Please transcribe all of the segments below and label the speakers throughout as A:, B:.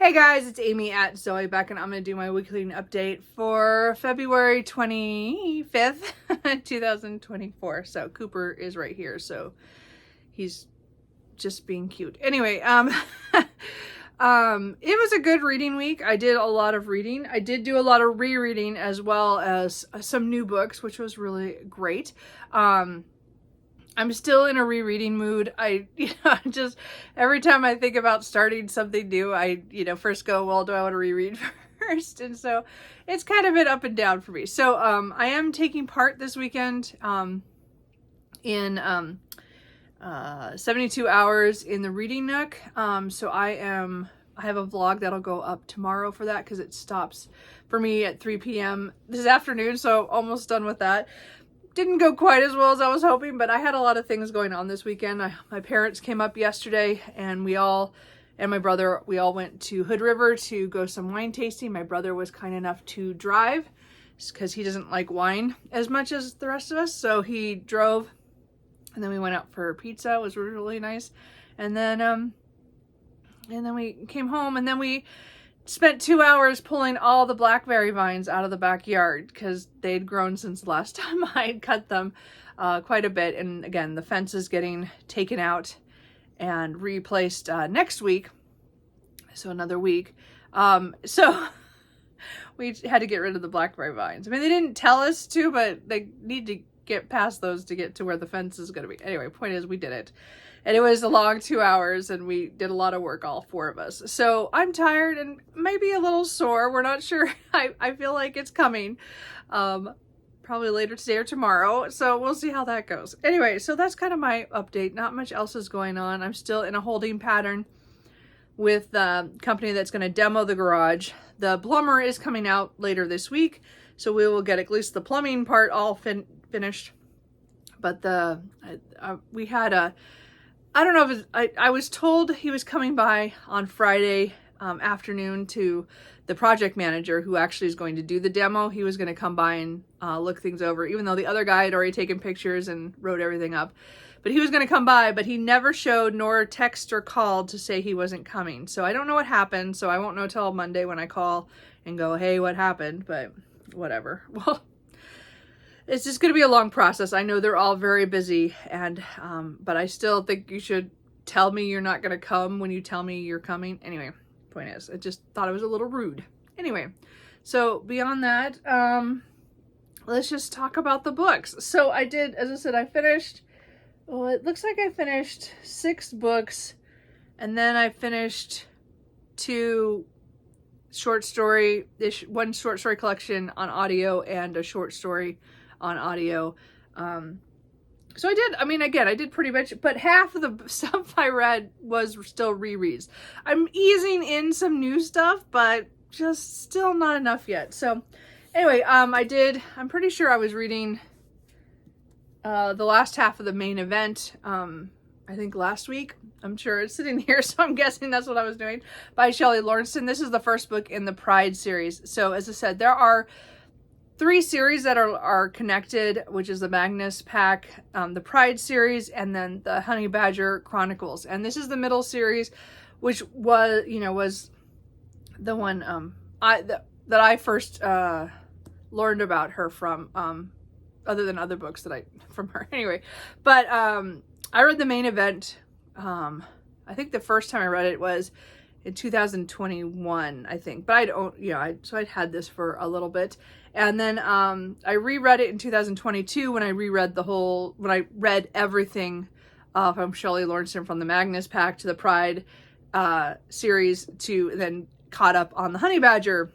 A: Hey guys, it's Amy at Zoe back, and I'm going to do my weekly update for February 25th, 2024. So Cooper is right here, so he's just being cute. Anyway, it was a good reading week. I did a lot of reading. I did do a lot of rereading as well as some new books, which was really great. I'm still in a rereading mood. Just every time I think about starting something new, I, first go, well, do I want to reread first? And so it's kind of been up and down for me. So, I am taking part this weekend, in, 72 hours in the Reading Nook. So I have a vlog that'll go up tomorrow for that, because it stops for me at 3 p.m. this afternoon. So almost done with that. Didn't go quite as well as I was hoping, but I had a lot of things going on this weekend. My parents came up yesterday, and my brother, we all went to Hood River to go some wine tasting. My brother was kind enough to drive because he doesn't like wine as much as the rest of us. So he drove, and then we went out for pizza. It was really nice. And then we came home, and then we spent 2 hours pulling all the blackberry vines out of the backyard because they'd grown since the last time I cut them quite a bit. And again, the fence is getting taken out and replaced next week. So another week. So we had to get rid of the blackberry vines. I mean, they didn't tell us to, but they need to get past those to get to where the fence is going to be. Anyway, point is, we did it. And it was a long 2 hours, and we did a lot of work, all four of us. So I'm tired and maybe a little sore. We're not sure. I feel like it's coming. Probably later today or tomorrow. So we'll see how that goes. Anyway, so that's kind of my update. Not much else is going on. I'm still in a holding pattern with the company that's going to demo the garage. The plumber is coming out later this week, so we will get at least the plumbing part all finished. But we had I don't know if I was told he was coming by on Friday afternoon to the project manager who actually is going to do the demo. He was going to come by and look things over, even though the other guy had already taken pictures and wrote everything up. But he was going to come by, but he never showed nor text or called to say he wasn't coming. So I don't know what happened. So I won't know till Monday when I call and go, hey, what happened? But whatever. Well, it's just going to be a long process. I know they're all very busy, and but I still think you should tell me you're not going to come when you tell me you're coming. Anyway, point is, I just thought it was a little rude. Anyway, so beyond that, let's just talk about the books. So I did, as I said, I finished, well, it looks like I finished 6 books, and then I finished 2 short story, one short story collection on audio and a short story on audio. So I did, I did pretty much, but half of the stuff I read was still rereads. I'm easing in some new stuff, but just still not enough yet. So anyway, I'm pretty sure I was reading the last half of the main event, I think last week. I'm sure it's sitting here, so I'm guessing that's what I was doing, by Shelley Lawrenson. This is the first book in the Pride series. So as I said, there are 3 series that are connected, which is the Magnus Pack, the Pride series, and then the Honey Badger Chronicles. And this is the middle series, which was the one that I first learned about her from, other than other books from her. Anyway, but I read the main event. I think the first time I read it was in 2021, I think, but so I'd had this for a little bit. And then I reread it in 2022 when I read everything from Shelley Lawrenson, from the Magnus Pack to the Pride series, to then caught up on the Honey Badger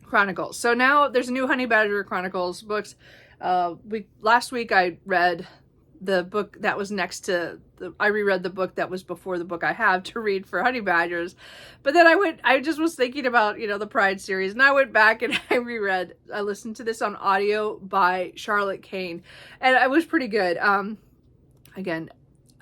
A: Chronicles. So now there's a new Honey Badger Chronicles books. Last week I read the book that was next to I reread the book that was before the book I have to read for Honey Badgers. But then I just was thinking about, the Pride series, and I went back and I listened to this on audio by Charlotte Kane, and it was pretty good. Again,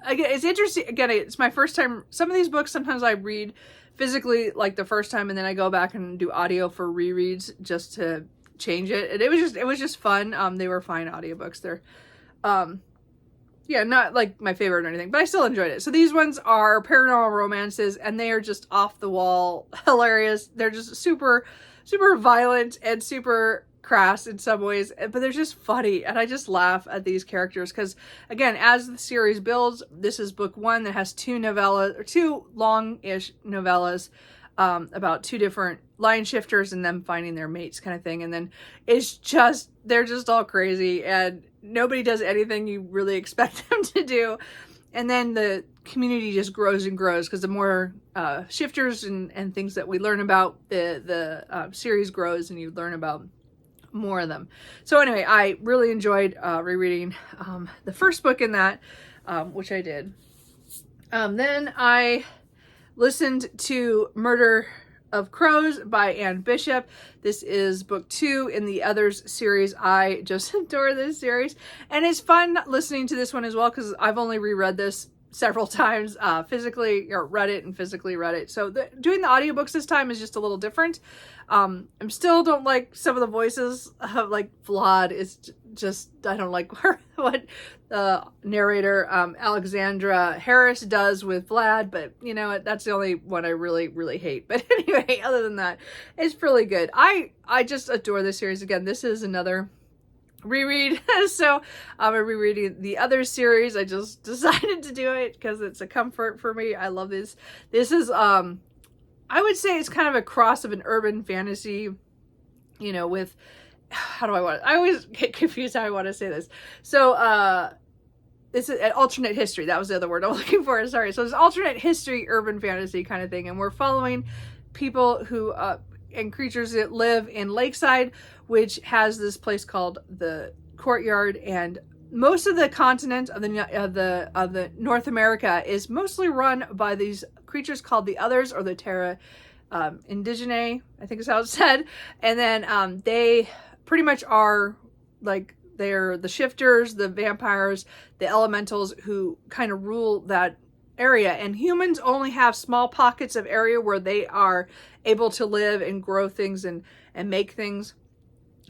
A: it's interesting. Again, it's my first time. Some of these books, sometimes I read physically like the first time, and then I go back and do audio for rereads just to change it. And it was just fun. They were fine audiobooks. They're, yeah, not like my favorite or anything, but I still enjoyed it. So these ones are paranormal romances, and they are just off the wall hilarious. They're just super, super violent and super crass in some ways, but they're just funny, and I just laugh at these characters because, again, as the series builds, this is book 1 that has 2 novellas, or 2 long-ish novellas, about 2 different line shifters and them finding their mates kind of thing. And then it's just, they're just all crazy and nobody does anything you really expect them to do. And then the community just grows and grows because the more shifters and things that we learn about, the series grows and you learn about more of them. So anyway, I really enjoyed rereading the first book in that, which I did. Then I listened to Murder of Crows by Anne Bishop. This is book 2 in the Others series. I just adore this series, and it's fun listening to this one as well because I've only reread this several times, physically, or read it and physically read it. So doing the audiobooks this time is just a little different. I'm still don't like some of the voices of like Vlad. It's just, I don't like what the narrator, Alexandra Harris, does with Vlad, but you know, that's the only one I really, really hate. But anyway, other than that, it's really good. I just adore this series. Again, this is another reread. So I'm rereading the Other series. I just decided to do it because it's a comfort for me. I love this. This is, I would say it's kind of a cross of an urban fantasy, you know, with, how do I always get confused how I want to say this. So, this is an alternate history. That was the other word I'm looking for. Sorry. So it's alternate history, urban fantasy kind of thing. And we're following people who, and creatures that live in Lakeside, which has this place called the Courtyard, and most of the continent of the North America is mostly run by these creatures called the Others, or the Terra Indigene, I think is how it's said. And then they pretty much are like, they're the shifters, the vampires, the elementals who kind of rule that area, and humans only have small pockets of area where they are able to live and grow things and make things.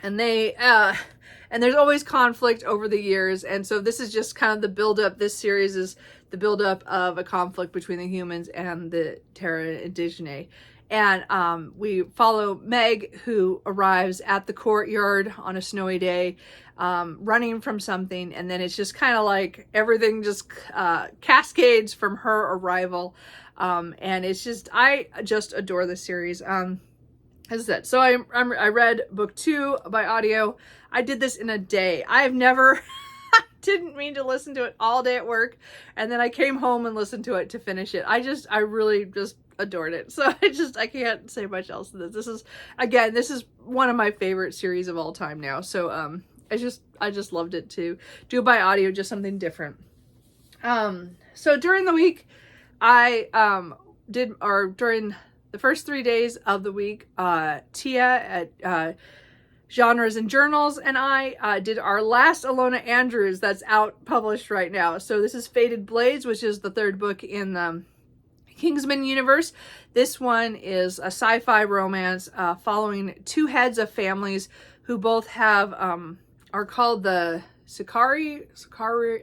A: And they and there's always conflict over the years, and so this is just kind of the build-up. This series is the build-up of a conflict between the humans and the Terra Indigene. And we follow Meg, who arrives at the Courtyard on a snowy day, running from something, and then it's just kind of like everything just cascades from her arrival. And it's just, I just adore this series. As I said, so I read book 2 by audio. I did this in a day. I've never, didn't mean to listen to it all day at work, and then I came home and listened to it to finish it. I really just adored it. So I can't say much else to this. This is, again, this is one of my favorite series of all time now. So I just loved it to do it by audio, just something different. So during the week, I during the first 3 days of the week, Tia at Genres and Journals and I did our last Alona Andrews that's out published right now. So this is Fated Blades, which is the 3rd book in the Kingsman universe. This one is a sci-fi romance following 2 heads of families who both have are called the Sakari,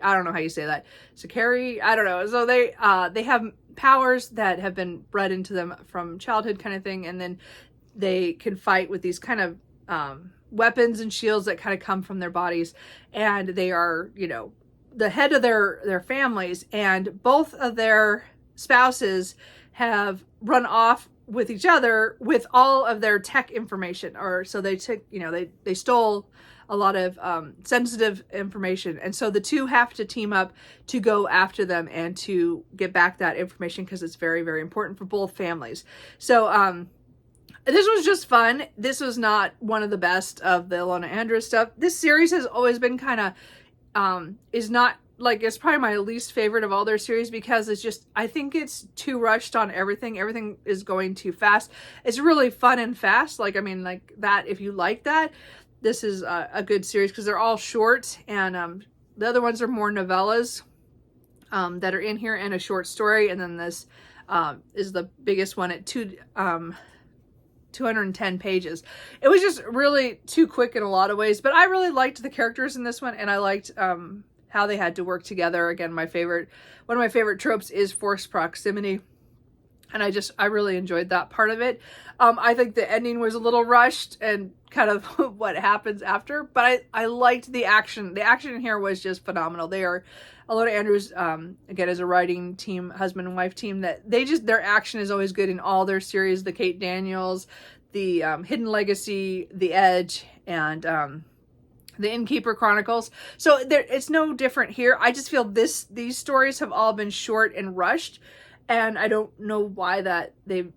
A: I don't know how you say that. Sakari, I don't know. So they have powers that have been bred into them from childhood kind of thing, and then they can fight with these kind of weapons and shields that kind of come from their bodies, and they are, you know, the head of their families, and both of their spouses have run off with each other with all of their tech information, or so they took, you know, they stole a lot of sensitive information, and so the 2 have to team up to go after them and to get back that information because it's very, very important for both families. So this was just fun. This was not one of the best of the Alona Andrews stuff. This series has always been kind of is not, like, it's probably my least favorite of all their series because it's just, I think it's too rushed on everything. Everything is going too fast. It's really fun and fast. Like, I mean, like that, if you like that, this is a good series because they're all short, and the other ones are more novellas that are in here and a short story. And then this is the biggest one at 210 pages. It was just really too quick in a lot of ways, but I really liked the characters in this one, and I liked how they had to work together. Again, one of my favorite tropes is forced proximity. And I really enjoyed that part of it. I think the ending was a little rushed and kind of what happens after, but I liked the action. The action here was just phenomenal. They are, Alona Andrews, again, as a writing team, husband and wife team, that their action is always good in all their series, the Kate Daniels, the Hidden Legacy, The Edge, and the Innkeeper Chronicles. So it's no different here. I just feel these stories have all been short and rushed, and I don't know why that they've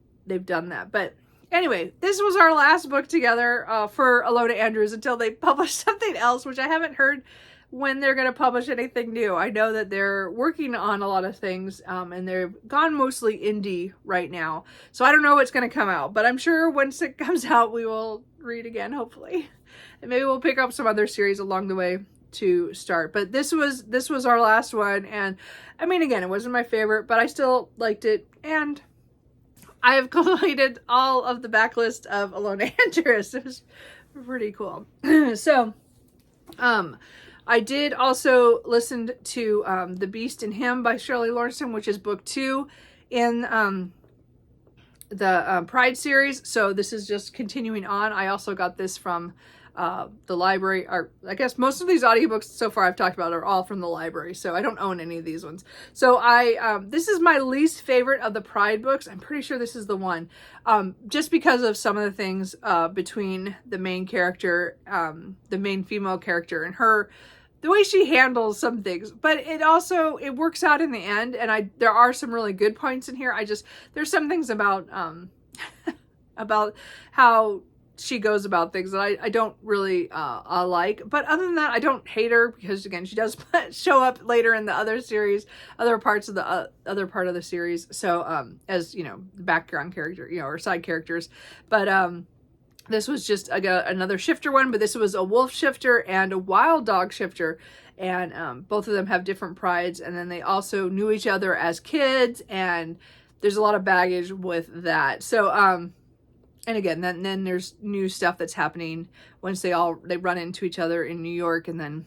A: done that. But anyway, this was our last book together for Alona Andrews until they publish something else, which I haven't heard when they're going to publish anything new. I know that they're working on a lot of things, and they've gone mostly indie right now. So I don't know what's going to come out, but I'm sure once it comes out, we will read again, hopefully. And maybe we'll pick up some other series along the way to start. But this was our last one, and I mean, again, it wasn't my favorite, but I still liked it, and I have completed all of the backlist of Alona Andrews. It was pretty cool. So I did also listen to The Beast in Him by Shirley Lawrenson, which is book 2 in the Pride series. So this is just continuing on. I also got this from the library, or I guess most of these audiobooks so far I've talked about are all from the library, so I don't own any of these ones. So this is my least favorite of the Pride books. I'm pretty sure this is the one, just because of some of the things between the main character, the main female character, and her, the way she handles some things. But it works out in the end, and there are some really good points in here. There's some things about about how she goes about things that I don't really like. But other than that, I don't hate her, because again, she does show up later in the other series, other parts of the other part of the series. So as the background character, or side characters. But this was just another shifter one, but this was a wolf shifter and a wild dog shifter. And both of them have different prides, and then they also knew each other as kids, and there's a lot of baggage with that. So and again, then there's new stuff that's happening once they run into each other in New York, and then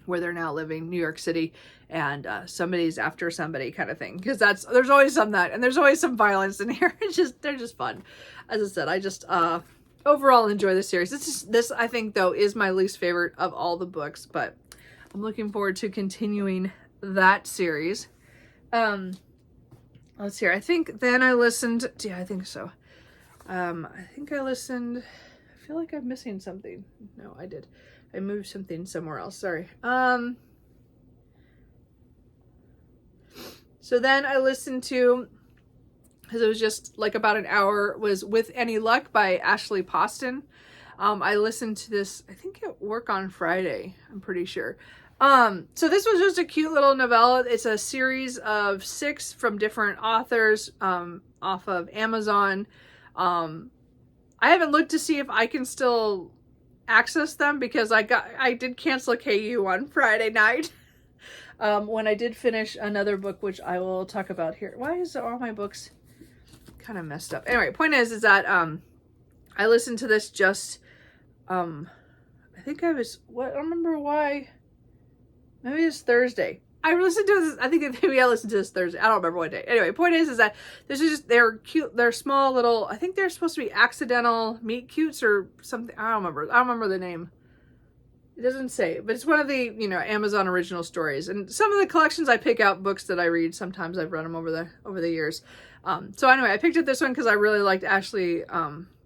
A: where they're now living, New York City, and somebody's after somebody kind of thing. Because there's always some that, and there's always some violence in here. They're just fun. As I said, I just overall enjoy the series. This I think though is my least favorite of all the books, but I'm looking forward to continuing that series. Let's see here. I think then I listened. Yeah, I think so. I think I listened. I feel like I'm missing something. No, I did. I moved something somewhere else. Sorry. So then I listened to, because it was just like about an hour, was With Any Luck by Ashley Poston. I listened to this, I think at work on Friday, I'm pretty sure. So this was just a cute little novella. It's a series of 6 from different authors, off of Amazon. I haven't looked to see if I can still access them, because I did cancel KU on Friday night when I did finish another book, which I will talk about here. Why is all my books kind of messed up? Anyway, point is that I listened to this just I think I don't remember why. Maybe it's Thursday. I listened to this, I think maybe I listened to this Thursday. I don't remember what day. Anyway, point is that this is just, they're cute, they're small little, I think they're supposed to be accidental meet cutes or something. I don't remember the name. It doesn't say, but it's one of the, Amazon original stories. And some of the collections I pick out books that I read. Sometimes I've read them over the years. So anyway, I picked up this one because I really liked Ashley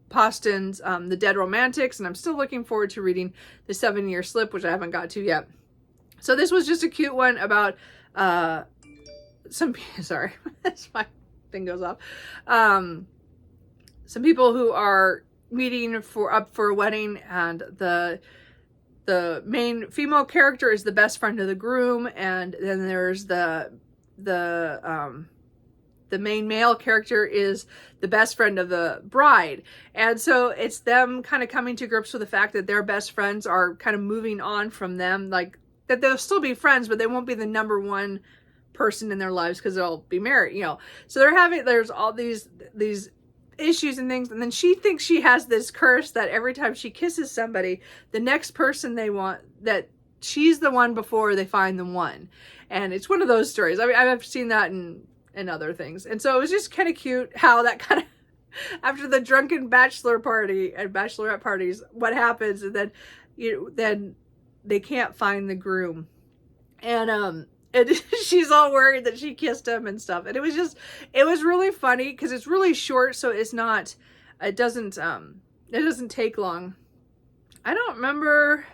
A: Poston's The Dead Romantics, and I'm still looking forward to reading The 7-Year Slip, which I haven't got to yet. So this was just a cute one about sorry, that's my thing goes off. Some people who are meeting up for a wedding, and the main female character is the best friend of the groom, and then there's the main male character is the best friend of the bride. And so it's them kind of coming to grips with the fact that their best friends are kind of moving on from them, like that they'll still be friends, but they won't be the number one person in their lives because they'll be married, So there's all these issues and things, and then she thinks she has this curse that every time she kisses somebody, the next person they want that she's the one before they find the one. And it's one of those stories. I mean, I've seen that in other things. And so it was just kind of cute how that kind of, after the drunken bachelor party and bachelorette parties, what happens, and then then they can't find the groom, and she's all worried that she kissed him and stuff. And it was really funny because it's really short, so it doesn't take long. I don't remember.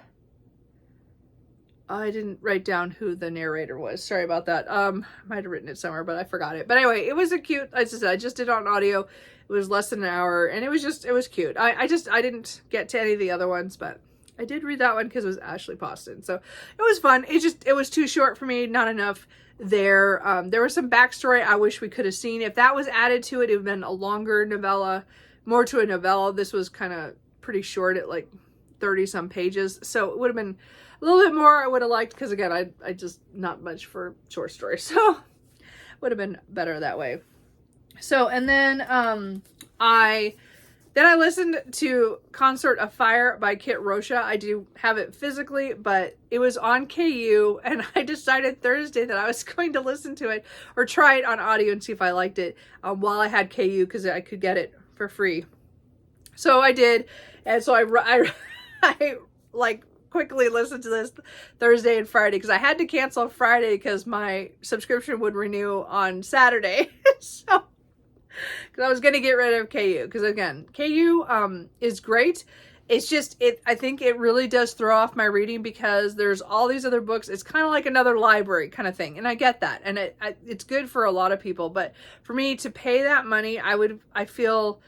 A: I didn't write down who the narrator was. Sorry about that. I might have written it somewhere, but I forgot it. But anyway, it was a cute, as I said, I just did it on audio. It was less than an hour, and it was cute. I didn't get to any of the other ones, but I did read that one because it was Ashley Poston. So it was fun. It was too short for me. Not enough there. There was some backstory I wish we could have seen. If that was added to it, it would have been a longer novella, more to a novella. This was kind of pretty short at like 30 some pages. So it would have been a little bit more I would have liked, because again, I just not much for short stories. So would have been better that way. So, and then I listened to Consort of Fire by Kit Rosha. I do have it physically, but it was on KU, and I decided Thursday that I was going to listen to it or try it on audio and see if I liked it while I had KU, because I could get it for free. So I did, and so I like quickly listened to this Thursday and Friday, because I had to cancel Friday because my subscription would renew on Saturday. So because I was going to get rid of KU, because again, KU is great. It's just, I think it really does throw off my reading, because there's all these other books. It's kind of like another library kind of thing. And I get that. And it's good for a lot of people. But for me to pay that money, I feel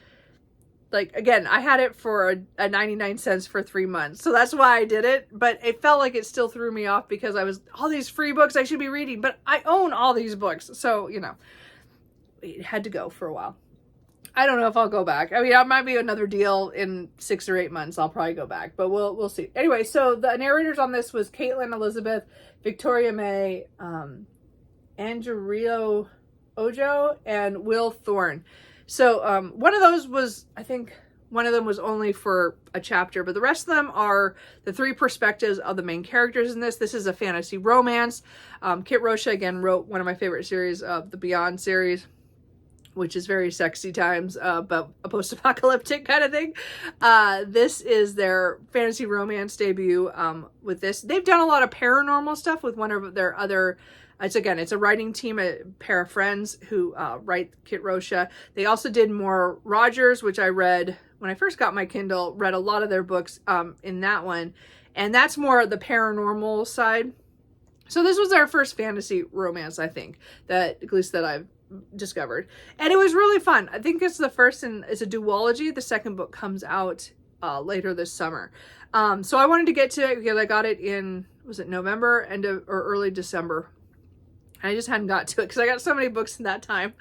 A: like, again, I had it for a 99 cents for 3 months. So that's why I did it. But it felt like it still threw me off, because all these free books I should be reading. But I own all these books. So, it had to go for a while. I don't know if I'll go back. I mean, it might be another deal in 6 or 8 months. I'll probably go back, but we'll see. Anyway, so the narrators on this was Caitlin Elizabeth, Victoria May, Angelino Ojo, and Will Thorne. So one of those was, I think one of them was only for a chapter, but the rest of them are the 3 perspectives of the main characters in this. This is a fantasy romance. Kit Rosha, again, wrote one of my favorite series of the Beyond series, which is very sexy times, but a post-apocalyptic kind of thing. This is their fantasy romance debut with this. They've done a lot of paranormal stuff with one of their other, it's a writing team, a pair of friends who write Kit Rosha. They also did more Rogers, which I read when I first got my Kindle, read a lot of their books in that one. And that's more the paranormal side. So this was their first fantasy romance, I think, at least that I've discovered, and it was really fun. I think it's the first, and it's a duology. The second book comes out later this summer. So I wanted to get to it because I got it in, was it November, or early December? I just hadn't got to it because I got so many books in that time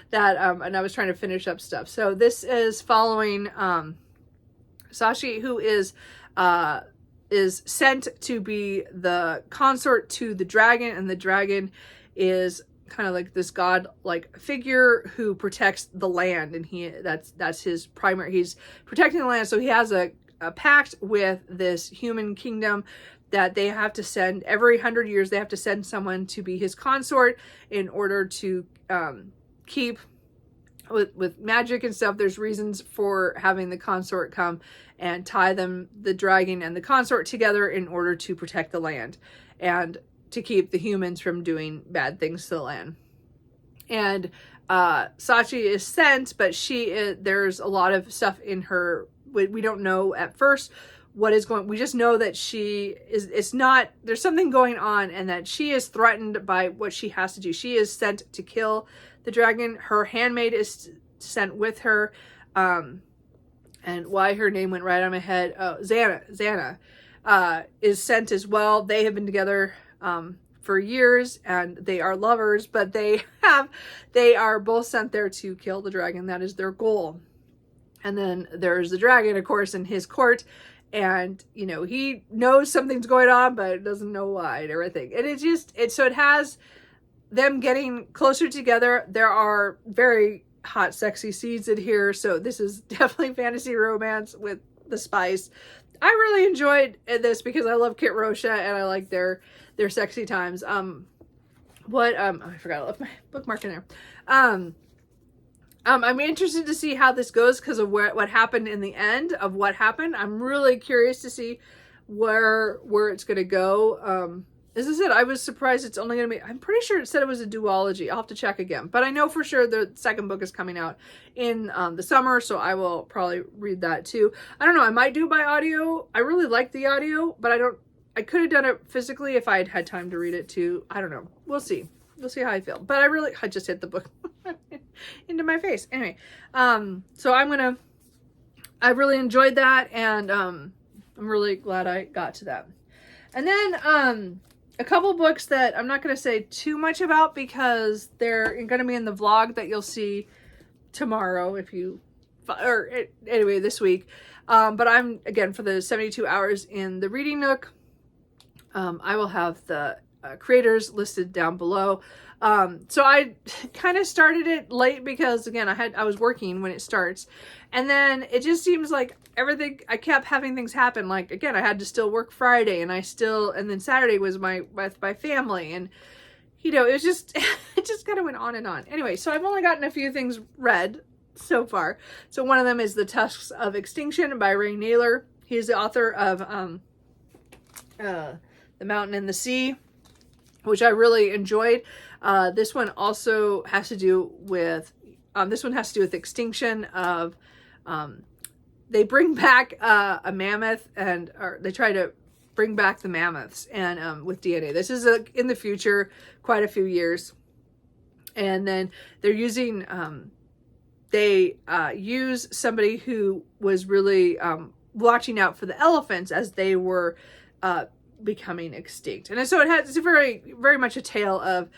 A: that and I was trying to finish up stuff. So this is following Sashi, who is sent to be the consort to the dragon, and the dragon is kind of like this god-like figure who protects the land, and that's his primary, he's protecting the land. So he has a pact with this human kingdom that they have to send every 100 years. They have to send someone to be his consort in order to keep with magic and stuff. There's reasons for having the consort come and tie the dragon and the consort together in order to protect the land and to keep the humans from doing bad things to the land. And Sachi is sent, but there's a lot of stuff in her. We don't know at first what is going. We just know that there's something going on, and that she is threatened by what she has to do. She is sent to kill the dragon. Her handmaid is sent with her. And why her name went right on my head. Oh, Xana is sent as well. They have been together for years, and they are lovers, but they are both sent there to kill the dragon. That is their goal. And then there's the dragon, of course, in his court, and he knows something's going on, but doesn't know why and everything. And so it has them getting closer together. There are very hot, sexy scenes in here. So this is definitely fantasy romance with the spice. I really enjoyed this because I love Kit Rosha and I like their sexy times. I forgot I left my bookmark in there. I'm interested to see how this goes because of what happened in the end of what happened. I'm really curious to see where it's going to go. As I said, I was surprised it's only going to be, I'm pretty sure it said it was a duology. I'll have to check again. But I know for sure the second book is coming out in the summer, so I will probably read that too. I don't know, I might do by audio. I really like the audio, but I could have done it physically if I had had time to read it too. I don't know. We'll see. We'll see how I feel. But I just hit the book into my face. Anyway, so I really enjoyed that, and I'm really glad I got to that. And then a couple books that I'm not going to say too much about because they're going to be in the vlog that you'll see tomorrow anyway, this week. But I'm, again, for the 72 hours in the Reading Nook, I will have the creators listed down below. So I kind of started it late because, again, I was working when it starts, and then it just seems like everything, I kept having things happen. Like, again, I had to still work Friday, and then Saturday was with my family, and it was just, it just kind of went on and on. Anyway, so I've only gotten a few things read so far. So one of them is The Tusks of Extinction by Ray Naylor. He's the author of The Mountain and the Sea, which I really enjoyed. This one also has to do with, extinction of, they bring back a mammoth, or they try to bring back the mammoths, and with DNA. This is in the future, quite a few years. And then they're using, they use somebody who was really watching out for the elephants as they were becoming extinct. And so it's a very, very much a tale of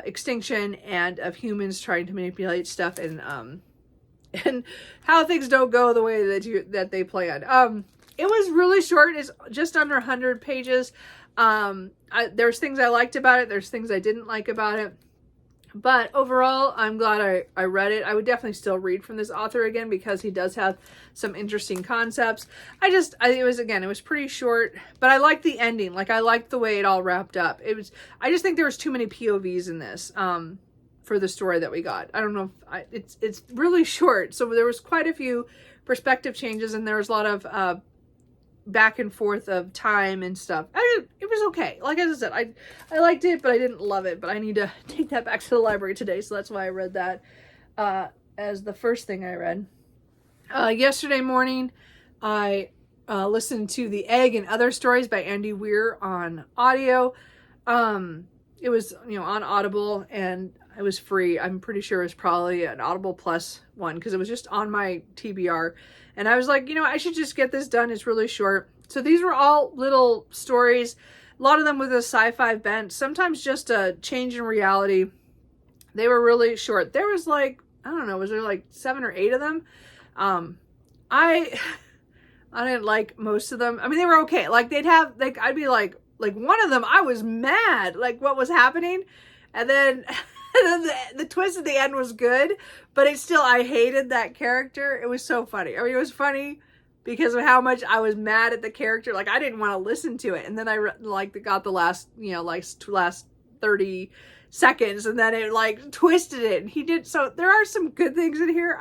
A: extinction and of humans trying to manipulate stuff, and how things don't go the way that they planned. It was really short. It's just under 100 pages. There's things I liked about it. There's things I didn't like about it. But overall, I'm glad I read it. I would definitely still read from this author again because he does have some interesting concepts. It was pretty short, but I liked the ending. Like, I liked the way it all wrapped up. I just think there was too many POVs in this, for the story that we got. I don't know if it's really short. So there was quite a few perspective changes, and there was a lot of, back and forth of time and stuff. It was okay. Like I said, I liked it, but I didn't love it. But I need to take that back to the library today, so that's why I read that as the first thing I read. Yesterday morning, I listened to The Egg and Other Stories by Andy Weir on audio. It was on Audible, and it was free. I'm pretty sure it was probably an Audible Plus one because it was just on my TBR. And I was like, I should just get this done. It's really short. So these were all little stories, a lot of them with a sci-fi bent, sometimes just a change in reality. They were really short. There was I don't know, was there 7 or 8 of them? I didn't like most of them. I mean, they were okay. I'd be like one of them, I was mad, what was happening. And then the twist at the end was good, but I hated that character. It was so funny. I mean, it was funny because of how much I was mad at the character. I didn't want to listen to it. And then I got the last, last 30 seconds, and then it twisted it. And he did. So there are some good things in here.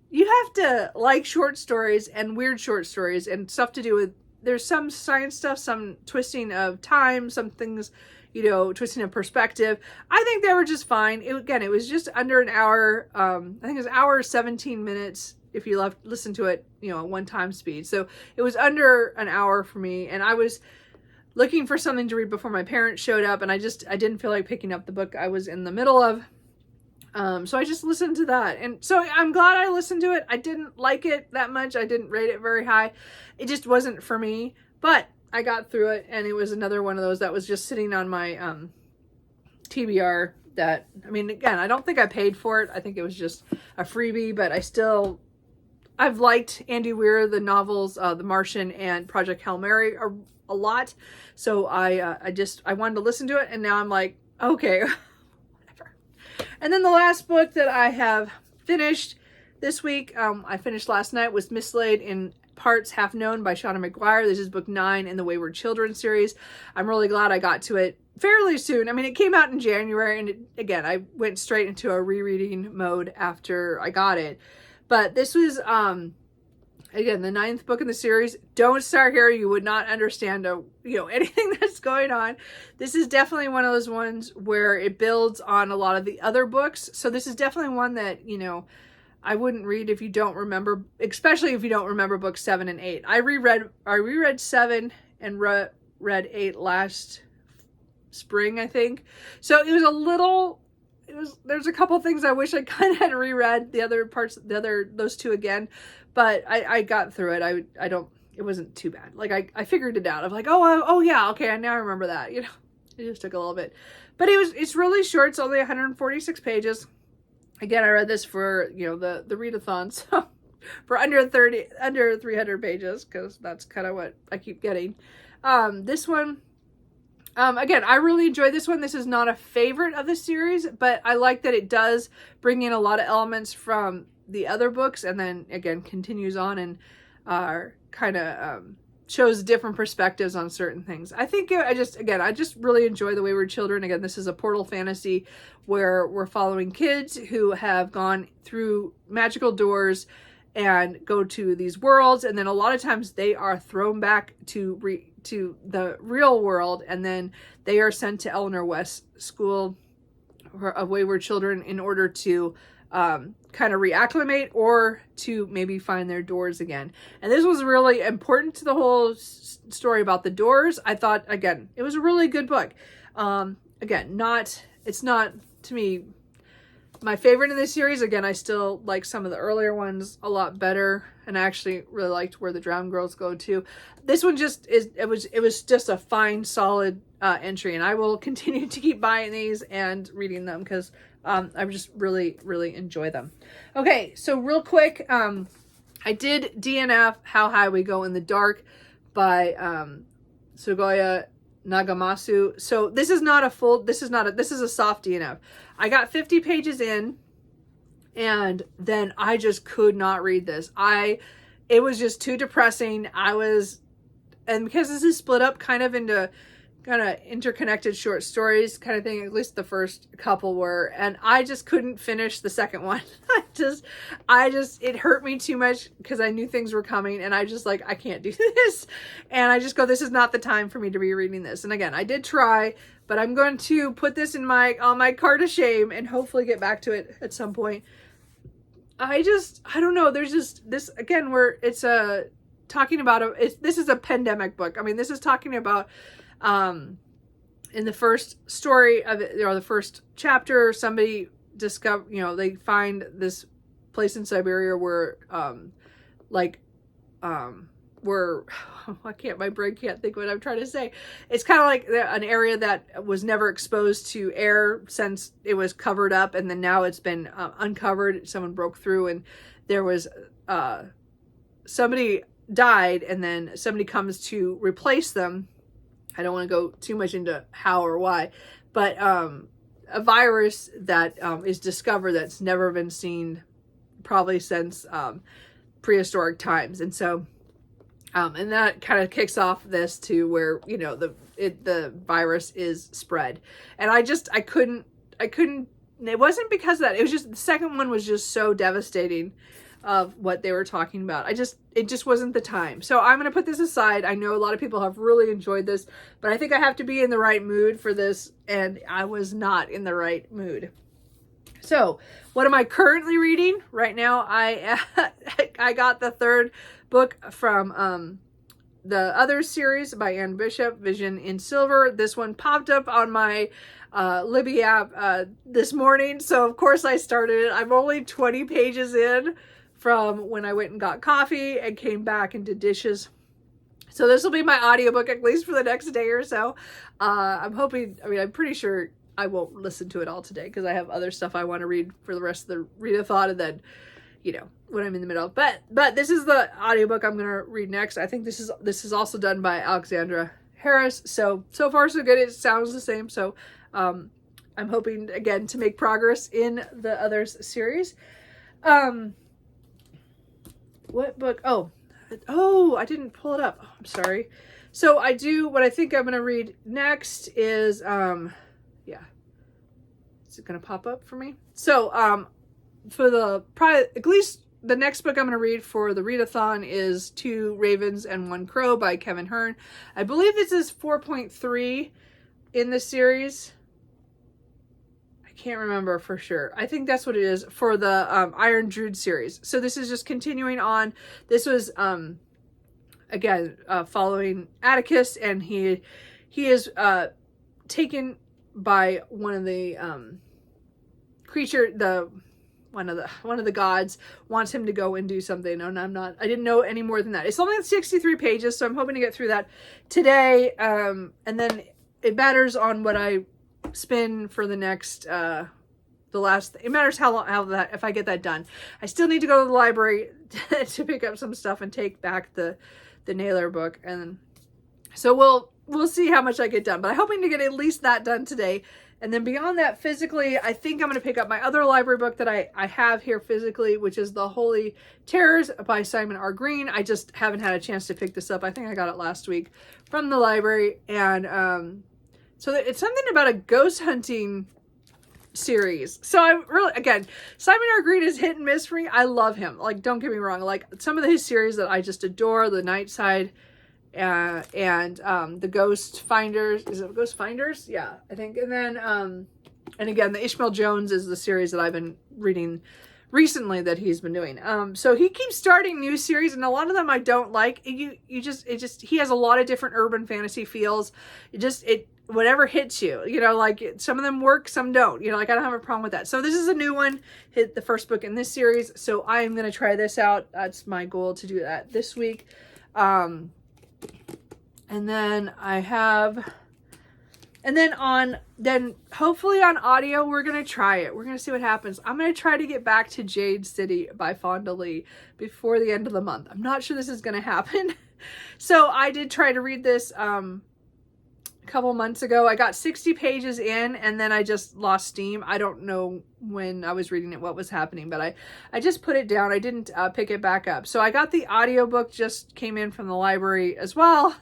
A: You have to like short stories and weird short stories and stuff to do with, there's some science stuff, some twisting of time, some things, twisting of perspective. I think they were just fine. It was just under an hour. I think it was an hour, 17 minutes if you listen to it, at 1x speed. So it was under an hour for me. And I was looking for something to read before my parents showed up. And I didn't feel like picking up the book I was in the middle of. So I just listened to that. And so I'm glad I listened to it. I didn't like it that much. I didn't rate it very high. It just wasn't for me. But I got through it, and it was another one of those that was just sitting on my TBR that, again, I don't think I paid for it. I think it was just a freebie, but I've liked Andy Weir, the novels, The Martian and Project Hail Mary a lot. So I wanted to listen to it, and now I'm like, okay, whatever. And then the last book that I have finished this week, I finished last night, was Mislaid in Parts Half Known by Shauna McGuire. This is book 9 in the Wayward Children series. I'm really glad I got to it fairly soon. I mean, it came out in January, and again, I went straight into a rereading mode after I got it. But this was, again, the 9th book in the series. Don't start here. You would not understand, anything that's going on. This is definitely one of those ones where it builds on a lot of the other books. So this is definitely one that, I wouldn't read if you don't remember, especially if you don't remember books 7 and 8. I reread 7 and read 8 last spring, I think. So it was there's a couple things I wish I kind of had reread the other parts, those two again, but I got through it. It wasn't too bad. Like I figured it out. I'm like, oh yeah, okay, now I remember that. It just took a little bit, but it's really short. It's only 146 pages. Again, I read this for, the readathon, so for under 300 pages, because that's kind of what I keep getting. This one, again, I really enjoyed this one. This is not a favorite of the series, but I like that it does bring in a lot of elements from the other books, and then, again, continues on and kind of shows different perspectives on certain things. I think I just really enjoy The Wayward Children. Again, this is a portal fantasy where we're following kids who have gone through magical doors and go to these worlds, and then a lot of times they are thrown back to the real world, and then they are sent to Eleanor West's School of Wayward Children in order to kind of reacclimate or to maybe find their doors again. And this was really important to the whole story about the doors. I thought, again, it was a really good book. Again, it's not, to me, my favorite in this series. Again, I still like some of the earlier ones a lot better, and I actually really liked Where the Drowned Girls Go To. This one it was just a fine, solid entry, and I will continue to keep buying these and reading them because I just really, really enjoy them. Okay, so real quick, I did DNF How High We Go in the Dark by Sugoya Nagamasu. So this is a soft DNF. I got 50 pages in, and then I just could not read this. It was just too depressing. And because this is split up kind of into kind of interconnected short stories kind of thing, at least the first couple were, and I just couldn't finish the second one. It hurt me too much because I knew things were coming, and I just I can't do this. And I just go, this is not the time for me to be reading this. And again, I did try, but I'm going to put this on my card of shame and hopefully get back to it at some point. I don't know. There's just this, again, where it's this is a pandemic book. I mean, this is talking about, in the first story of it, or the first chapter, somebody they find this place in Siberia where, my brain can't think what I'm trying to say. It's kind of like an area that was never exposed to air since it was covered up, and then now it's been uncovered. Someone broke through, and there was somebody died, and then somebody comes to replace them. I don't want to go too much into how or why, but a virus that is discovered that's never been seen probably since prehistoric times. And so and that kind of kicks off this to where the virus is spread. And I couldn't, it wasn't because of that. It was just the second one was just so devastating of what they were talking about. It just wasn't the time. So I'm going to put this aside. I know a lot of people have really enjoyed this, but I think I have to be in the right mood for this, and I was not in the right mood. So what am I currently reading right now? I got the third book from the other series by Anne Bishop, Vision in Silver. This one popped up on my Libby app this morning, so of course I started it. I'm only 20 pages in from when I went and got coffee and came back and did dishes. So this will be my audiobook at least for the next day or so. I'm pretty sure I won't listen to it all today because I have other stuff I want to read for the rest of the readathon, and then, when I'm in the middle. But this is the audiobook I'm going to read next. I think this is also done by Alexandra Harris. So far so good. It sounds the same. So I'm hoping, again, to make progress in the others series. What book? Oh, Oh, I didn't pull it up. Oh, I'm sorry. So what I think I'm going to read next is, yeah. Is it going to pop up for me? So, for at least the next book I'm going to read for the readathon is Two Ravens and One Crow by Kevin Hearn. I believe this is 4.3 in the series. I can't remember for sure. I think that's what it is for the Iron Druid series. So this is just continuing on. This was, again, following Atticus, and he is taken by one of the one of the gods wants him to go and do something. And I didn't know any more than that. It's only 63 pages, so I'm hoping to get through that today. And then it matters on what I spin for the next, it matters if I get that done. I still need to go to the library to pick up some stuff and take back the Naylor book. And so we'll see how much I get done, but I'm hoping to get at least that done today. And then beyond that, physically, I think I'm going to pick up my other library book that I have here physically, which is The Holy Terrors by Simon R. Green. I just haven't had a chance to pick this up. I think I got it last week from the library. And so it's something about a ghost hunting series. So I'm really, again, Simon R. Green is hit and miss for me. I love him. Like, don't get me wrong. Like, some of his series that I just adore, The Night Side, and the Ghost Finders. Is it Ghost Finders? Yeah, I think. And then and again, the Ishmael Jones is the series that I've been reading recently that he's been doing. So he keeps starting new series, and a lot of them I don't like. He has a lot of different urban fantasy feels. Whatever hits you, like some of them work, some don't, like I don't have a problem with that. So this is a new one, hit the first book in this series. So I am going to try this out. That's my goal, to do that this week. And then then hopefully on audio, we're going to try it. We're going to see what happens. I'm going to try to get back to Jade City by Fonda Lee before the end of the month. I'm not sure this is going to happen. So I did try to read this, a couple months ago. I got 60 pages in, and then I just lost steam. I don't know when I was reading it what was happening, but I just put it down. I didn't pick it back up. So I got the audiobook, just came in from the library as well.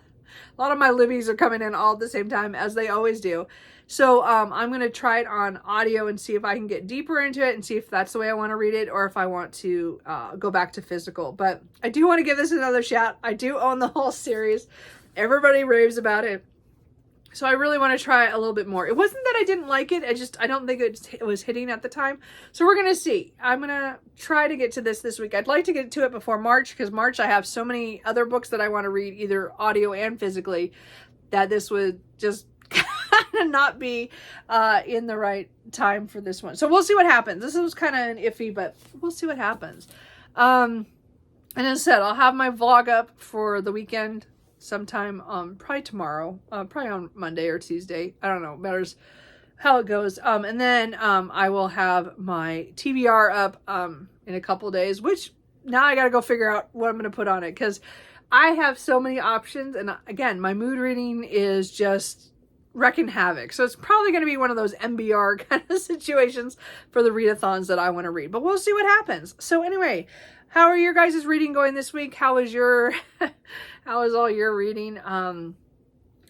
A: A lot of my Libbies are coming in all at the same time, as they always do. So I'm going to try it on audio and see if I can get deeper into it and see if that's the way I want to read it, or if I want to go back to physical. But I do want to give this another shot. I do own the whole series. Everybody raves about it. So I really want to try it a little bit more. It wasn't that I didn't like it. I don't think it was hitting at the time. So we're going to see. I'm going to try to get to this week. I'd like to get to it before March, because March I have so many other books that I want to read, either audio and physically, that this would just kind of not be in the right time for this one. So we'll see what happens. This was kind of iffy, but we'll see what happens. And as I said, I'll have my vlog up for the weekend sometime, probably tomorrow, probably on Monday or Tuesday. I don't know, matters how it goes. And then I will have my TBR up in a couple days, which now I got to go figure out what I'm going to put on it, because I have so many options. And again, my mood reading is just wrecking havoc. So it's probably going to be one of those MBR kind of situations for the readathons that I want to read, but we'll see what happens. So anyway, how are your guys' reading going this week? How is all your reading?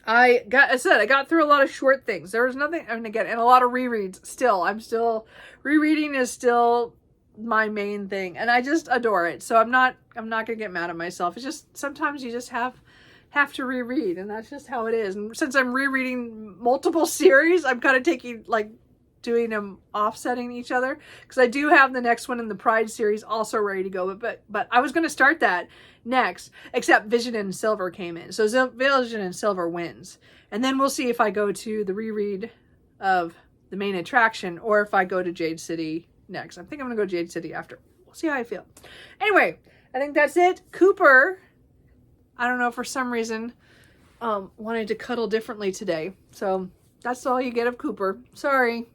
A: I got through a lot of short things. There was nothing, and a lot of rereads still. Rereading is still my main thing, and I just adore it. So I'm not going to get mad at myself. It's just, sometimes you just have to reread, and that's just how it is. And since I'm rereading multiple series, I'm kind of taking, doing them offsetting each other, because I do have the next one in the Pride series also ready to go, but I was going to start that next, except Vision and Silver came in, so Vision and Silver wins, and then we'll see if I go to the reread of the main attraction, or if I go to Jade City next. I think I'm gonna go Jade City after. We'll see how I feel. Anyway, I think that's it. Cooper, I don't know, for some reason wanted to cuddle differently today, so that's all you get of Cooper. Sorry.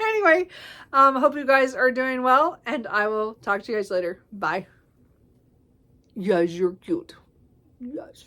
A: Anyway, hope you guys are doing well, and I will talk to you guys later. Bye. Yes, you're cute. Yes.